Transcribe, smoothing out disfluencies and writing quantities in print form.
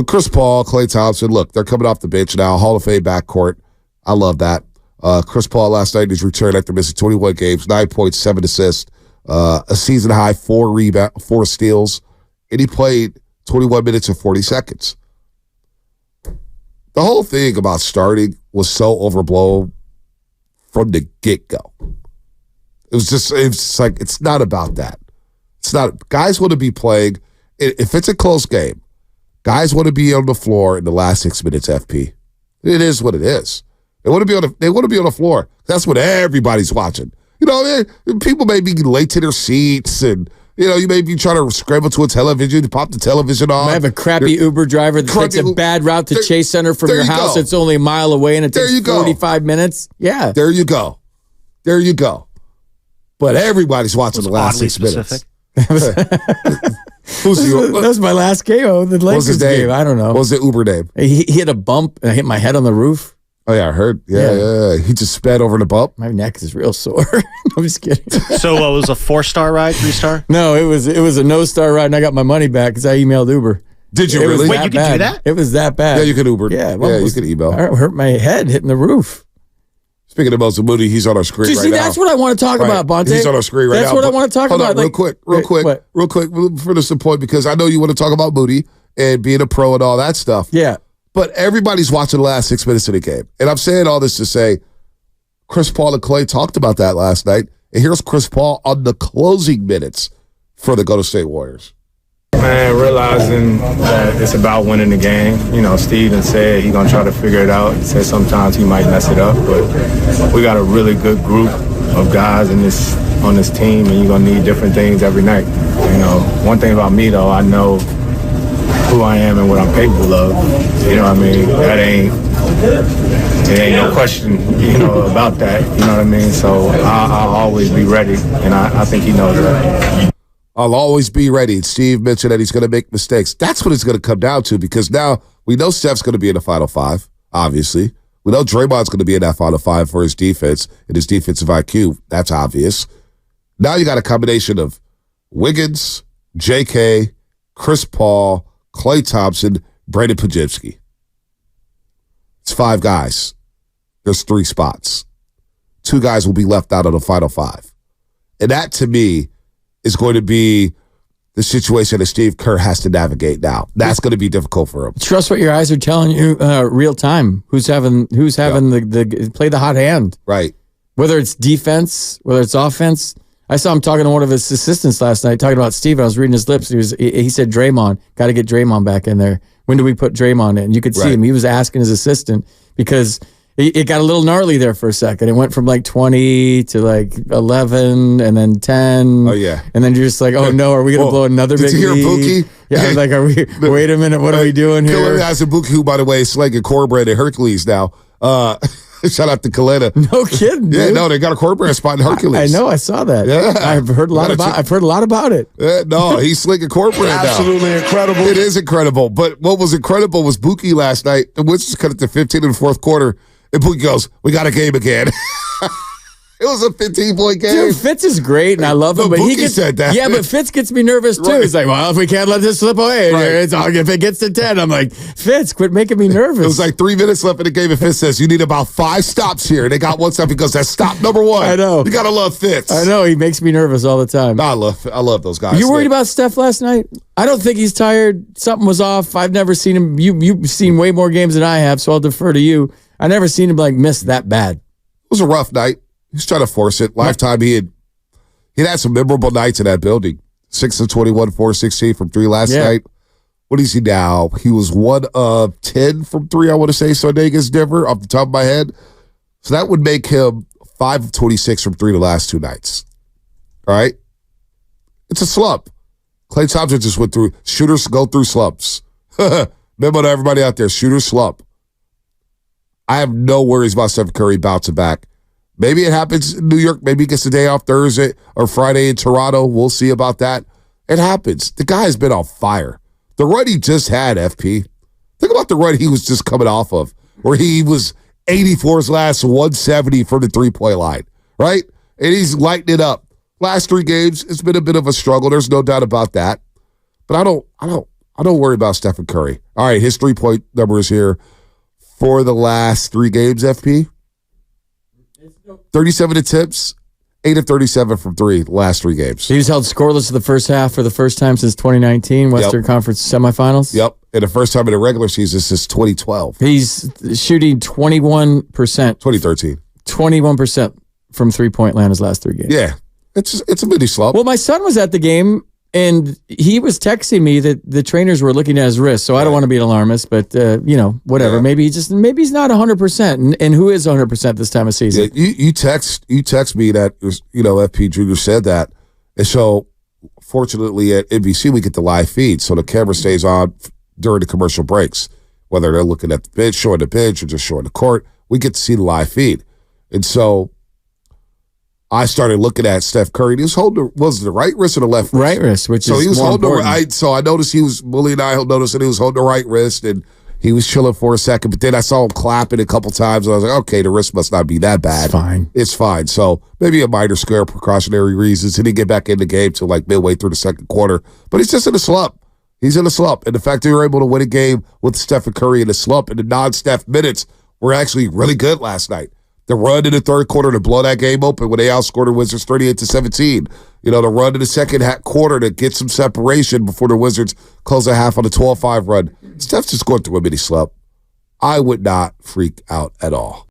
But Chris Paul, Klay Thompson, look, they're coming off the bench now. Hall of Fame backcourt. I love that. Chris Paul last night in his return after missing 21 games, 9 points, 7 assists, a season high, 4 steals, and he played 21 minutes and 40 seconds. The whole thing about starting was so overblown from the get-go. It's like, it's not about that. It's not. Guys want to be playing. If it's a close game, guys want to be on the floor in the last 6 minutes, FP. It is what it is. They want to be on the floor. That's what everybody's watching. You know, people may be late to their seats, and you may be trying to scramble to a television, pop the television on. I have a crappy Uber driver that takes a bad route to Chase Center from your house. It's only a mile away, and it takes 45 minutes. Yeah. There you go. But everybody's watching the last 6 minutes. That was my last game. The Lakers game. I don't know. What was the Uber name? He hit a bump and I hit my head on the roof. Oh, yeah, I heard. Yeah. He just sped over the bump. My neck is real sore. I'm just kidding. So what was a 4-star ride, 3-star? No, it was a no-star ride, and I got my money back because I emailed Uber. Did you really? Wait, you could do that? It was that bad. Yeah, you could Uber. Yeah, you could email. I hurt my head hitting the roof. Speaking of Moses Moody, he's on our screen right now. See, that's what I want to talk about, Bonta. He's on our screen right now. That's what I want to talk about. Real quick, for this point, because I know you want to talk about Moody and being a pro and all that stuff. Yeah. But everybody's watching the last 6 minutes of the game. And I'm saying all this to say, Chris Paul and Klay talked about that last night. And here's Chris Paul on the closing minutes for the Golden State Warriors. Man, realizing that it's about winning the game. Steven said he's going to try to figure it out. He said sometimes he might mess it up, but we got a really good group of guys on this team, and you're going to need different things every night. One thing about me, though, I know who I am and what I'm capable of. You know what I mean? It ain't no question, about that. You know what I mean? So I'll always be ready, and I think he knows that. I'll always be ready. Steve mentioned that he's going to make mistakes. That's what it's going to come down to, because now we know Steph's going to be in the Final Five, obviously. We know Draymond's going to be in that Final Five for his defense and his defensive IQ. That's obvious. Now you got a combination of Wiggins, J.K., Chris Paul, Klay Thompson, Brandon Podziemski. It's 5 guys. There's 3 spots. 2 guys will be left out of the Final Five. And that, to me, is going to be the situation that Steve Kerr has to navigate now. That's going to be difficult for him. Trust what your eyes are telling you real time. Who's having the play the hot hand. Right. Whether it's defense, whether it's offense. I saw him talking to one of his assistants last night, talking about Steve. I was reading his lips. He said, Draymond, got to get Draymond back in there. When do we put Draymond in? You could see him. He was asking his assistant because it got a little gnarly there for a second. It went from like 20 to like 11 and then 10. Oh, yeah. And then you're just like, oh, no, are we going to blow another big lead? Did you hear Buki? Yeah, I was like, wait a minute, what are we doing here? Kalena has a Buki, who, by the way, is slinging cornbread at Hercules now. Shout out to Kalena. No kidding, dude. Yeah, no, they got a cornbread spot in Hercules. I know, I saw that. Yeah. I've heard a lot about it. No, he's slinging cornbread now. Absolutely incredible. It is incredible. But what was incredible was Buki last night. The Wizards cut it to 15 in the fourth quarter. And Buki goes, we got a game again. It was a 15-point game. Dude, Fitz is great, and I love him. But Buki said that. Yeah, but Fitz gets me nervous, too. He's like, well, if we can't let this slip away, if it gets to 10, I'm like, Fitz, quit making me nervous. It was like 3 minutes left in the game, and Fitz says, you need about 5 stops here. And they got one stop. He goes, that's stop number 1. I know. You got to love Fitz. I know. He makes me nervous all the time. I love those guys. You worried about Steph last night? I don't think he's tired. Something was off. I've never seen him. You've seen way more games than I have, so I'll defer to you. I never seen him miss that bad. It was a rough night. He's trying to force it. Lifetime, he'd had some memorable nights in that building. 6 of 21, 4-16 from 3 last night. What is he now? He was 1 of 10 from 3, I want to say, Sunday against Denver, off the top of my head. So that would make him 5 of 26 from 3 the last 2 nights. All right? It's a slump. Klay Thompson just went through. Shooters go through slumps. Memo to everybody out there, shooters slump. I have no worries about Steph Curry bouncing back. Maybe it happens in New York. Maybe he gets the day off Thursday or Friday in Toronto. We'll see about that. It happens. The guy has been on fire. The run he just had, FP. Think about the run he was just coming off of, where he was 84's last 170 from the three-point line, right? And he's lighting it up. Last 3 games, it's been a bit of a struggle. There's no doubt about that. But I'm I don't worry about Stephen Curry. All right, his 3-point numbers here for the last 3 games, FP. 37 attempts, 8 of 37 from 3 the last 3 games. He was held scoreless in the first half for the first time since 2019, Western Conference semifinals. Yep, and the first time in the regular season since 2012. He's shooting 21%. 2013. 21% from 3-point land his last 3 games. Yeah, it's a mini slump. Well, my son was at the game, and he was texting me that the trainers were looking at his wrist. So I don't want to be an alarmist, but whatever. Yeah. Maybe he's not 100%. And who is 100% this time of season? Yeah, you text me that FP Jr. said that, and so fortunately at NBC we get the live feed, so the camera stays on during the commercial breaks, whether they're looking at the bench, showing the bench, or just showing the court. We get to see the live feed, and so I started looking at Steph Curry. He was holding the right wrist or the left wrist? Right wrist, which so is he was more holding important. So I noticed Willie and I noticed that he was holding the right wrist, and he was chilling for a second. But then I saw him clapping a couple times, and I was like, okay, the wrist must not be that bad. It's fine. It's fine. So maybe a minor scare, precautionary reasons. He didn't get back in the game till like midway through the second quarter. But he's just in a slump. He's in a slump. And the fact that they were able to win a game with Stephen Curry in a slump and the non-Steph minutes were actually really good last night. The run in the third quarter to blow that game open when they outscored the Wizards 38-17. The run in the second quarter to get some separation before the Wizards close the half on a 12-5 run. Steph's just going through a mini slump. I would not freak out at all.